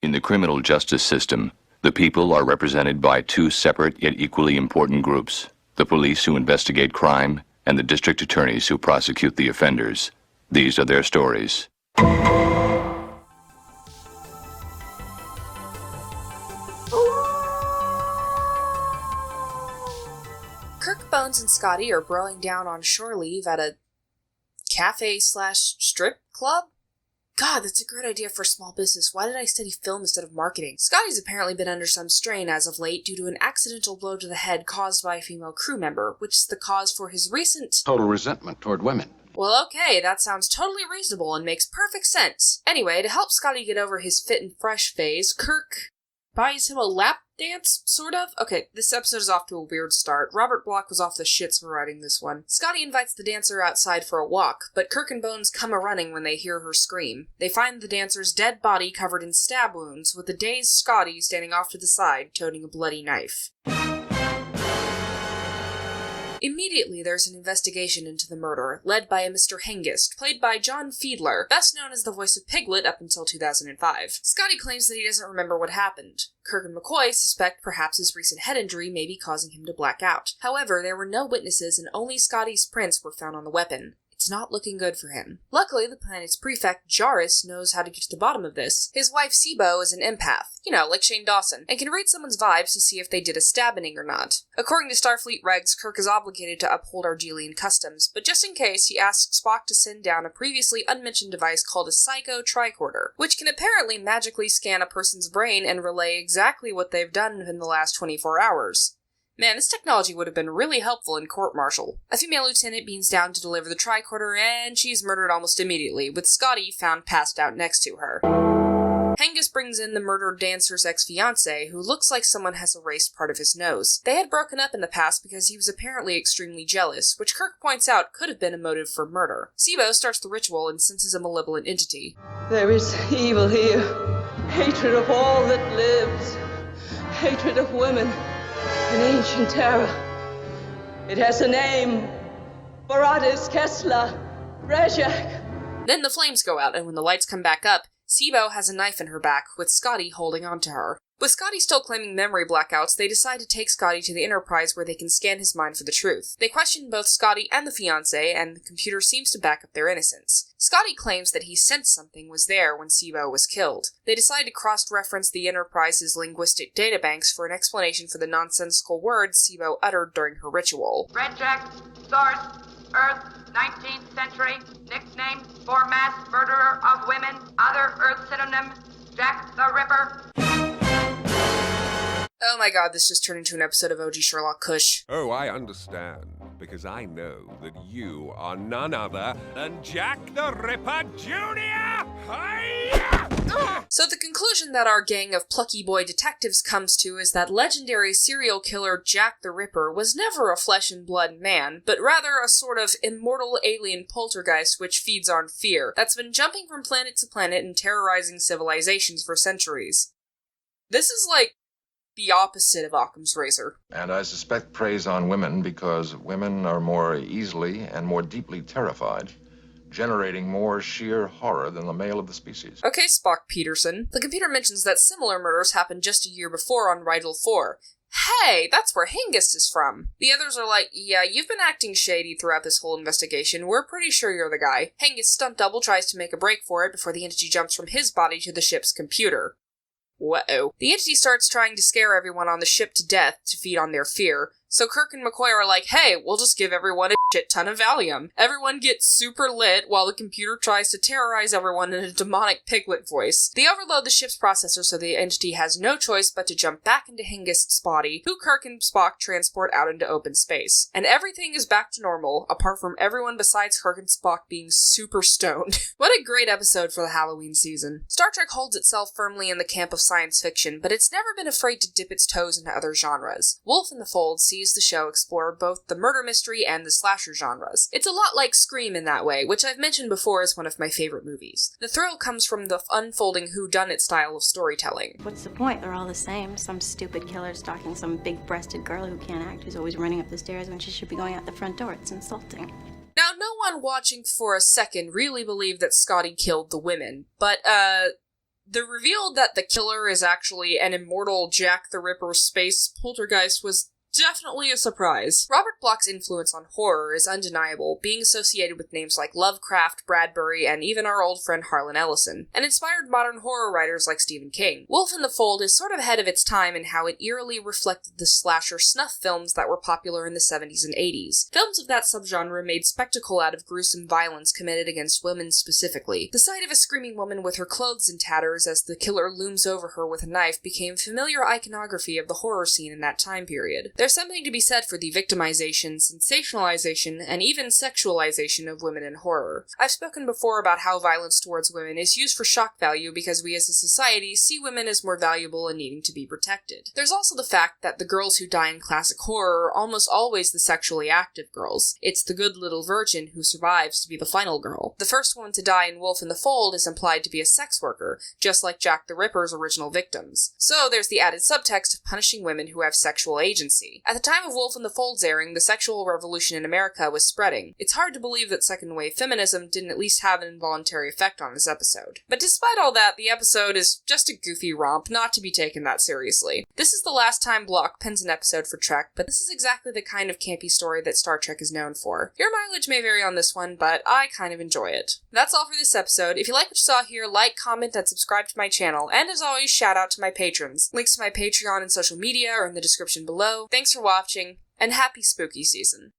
In the criminal justice system, the people are represented by two separate yet equally important groups: the police who investigate crime and the district attorneys who prosecute the offenders. These are their stories. Kirk, Bones, and Scotty are broing down on shore leave at a cafe/strip club? God, that's a great idea for a small business. Why did I study film instead of marketing? Scotty's apparently been under some strain as of late due to an accidental blow to the head caused by a female crew member, which is the cause for his recent total resentment toward women. Well, okay, that sounds totally reasonable and makes perfect sense. Anyway, to help Scotty get over his fit and fresh phase, Kirk buys him a lap dance, sort of? Okay, this episode is off to a weird start. Robert Bloch was off the shits for writing this one. Scotty invites the dancer outside for a walk, but Kirk and Bones come a-running when they hear her scream. They find the dancer's dead body covered in stab wounds, with the dazed Scotty standing off to the side, toting a bloody knife. Immediately, there's an investigation into the murder, led by a Mr. Hengist, played by John Fiedler, best known as the voice of Piglet up until 2005. Scotty claims that he doesn't remember what happened. Kirk and McCoy suspect perhaps his recent head injury may be causing him to black out. However, there were no witnesses and only Scotty's prints were found on the weapon. It's not looking good for him. Luckily, the planet's prefect, Jaris, knows how to get to the bottom of this. His wife, Sybo, is an empath, like Shane Dawson, and can read someone's vibes to see if they did a stabbing or not. According to Starfleet regs, Kirk is obligated to uphold Argelian customs, but just in case, he asks Spock to send down a previously unmentioned device called a psycho tricorder, which can apparently magically scan a person's brain and relay exactly what they've done in the last 24 hours. Man, this technology would have been really helpful in court-martial. A female lieutenant beams down to deliver the tricorder, and she's murdered almost immediately, with Scotty found passed out next to her. Hengist brings in the murdered dancer's ex-fiancé, who looks like someone has erased part of his nose. They had broken up in the past because he was apparently extremely jealous, which Kirk points out could have been a motive for murder. Sybo starts the ritual and senses a malevolent entity. There is evil here. Hatred of all that lives. Hatred of women. An ancient terror. It has a name. Boradis, Kessler, Brezhak. Then the flames go out, and when the lights come back up, Sybo has a knife in her back, with Scotty holding on to her. With Scotty still claiming memory blackouts, they decide to take Scotty to the Enterprise where they can scan his mind for the truth. They question both Scotty and the fiancé, and the computer seems to back up their innocence. Scotty claims that he sensed something was there when Sybo was killed. They decide to cross-reference the Enterprise's linguistic databanks for an explanation for the nonsensical words Sybo uttered during her ritual. Brezhak, source, Earth, 19th century, nickname for mass murderer of women, other Earth synonym, Jack the Ripper. Oh my god, this just turned into an episode of OG Sherlock Kush. Oh, I understand, because I know that you are none other than Jack the Ripper Jr. So the conclusion that our gang of plucky boy detectives comes to is that legendary serial killer Jack the Ripper was never a flesh and blood man, but rather a sort of immortal alien poltergeist which feeds on fear, that's been jumping from planet to planet and terrorizing civilizations for centuries. This is like the opposite of Occam's razor. And I suspect preys on women because women are more easily and more deeply terrified, generating more sheer horror than the male of the species. Okay, Spock Peterson. The computer mentions that similar murders happened just a year before on Rigel 4. Hey, that's where Hengist is from. The others are like, yeah, you've been acting shady throughout this whole investigation. We're pretty sure you're the guy. Hengist's stunt double tries to make a break for it before the entity jumps from his body to the ship's computer. Whoa. The entity starts trying to scare everyone on the ship to death to feed on their fear, so Kirk and McCoy are like, hey, we'll just give everyone a shit ton of Valium. Everyone gets super lit while the computer tries to terrorize everyone in a demonic piglet voice. They overload the ship's processor so the entity has no choice but to jump back into Hengist's body, who Kirk and Spock transport out into open space. And everything is back to normal, apart from everyone besides Kirk and Spock being super stoned. What a great episode for the Halloween season. Star Trek holds itself firmly in the camp of science fiction, but it's never been afraid to dip its toes into other genres. Wolf in the Fold sees the show explore both the murder mystery and the slasher genres. It's a lot like Scream in that way, which I've mentioned before as one of my favorite movies. The thrill comes from the unfolding whodunit style of storytelling. What's the point? They're all the same. Some stupid killer stalking some big-breasted girl who can't act, who's always running up the stairs when she should be going out the front door. It's insulting. Now, no one watching for a second really believed that Scotty killed the women, but, The reveal that the killer is actually an immortal Jack the Ripper space poltergeist was definitely a surprise. Robert Bloch's influence on horror is undeniable, being associated with names like Lovecraft, Bradbury, and even our old friend Harlan Ellison, and inspired modern horror writers like Stephen King. Wolf in the Fold is sort of ahead of its time in how it eerily reflected the slasher snuff films that were popular in the 70s and 80s. Films of that subgenre made spectacle out of gruesome violence committed against women specifically. The sight of a screaming woman with her clothes in tatters as the killer looms over her with a knife became familiar iconography of the horror scene in that time period. There's something to be said for the victimization, sensationalization, and even sexualization of women in horror. I've spoken before about how violence towards women is used for shock value because we as a society see women as more valuable and needing to be protected. There's also the fact that the girls who die in classic horror are almost always the sexually active girls. It's the good little virgin who survives to be the final girl. The first one to die in Wolf in the Fold is implied to be a sex worker, just like Jack the Ripper's original victims. So there's the added subtext of punishing women who have sexual agency. At the time of Wolf in the Fold's airing, the sexual revolution in America was spreading. It's hard to believe that second-wave feminism didn't at least have an involuntary effect on this episode. But despite all that, the episode is just a goofy romp, not to be taken that seriously. This is the last time Bloch pens an episode for Trek, but this is exactly the kind of campy story that Star Trek is known for. Your mileage may vary on this one, but I kind of enjoy it. That's all for this episode. If you like what you saw here, like, comment, and subscribe to my channel. And as always, shout out to my patrons. Links to my Patreon and social media are in the description below. Thanks for watching, and happy spooky season.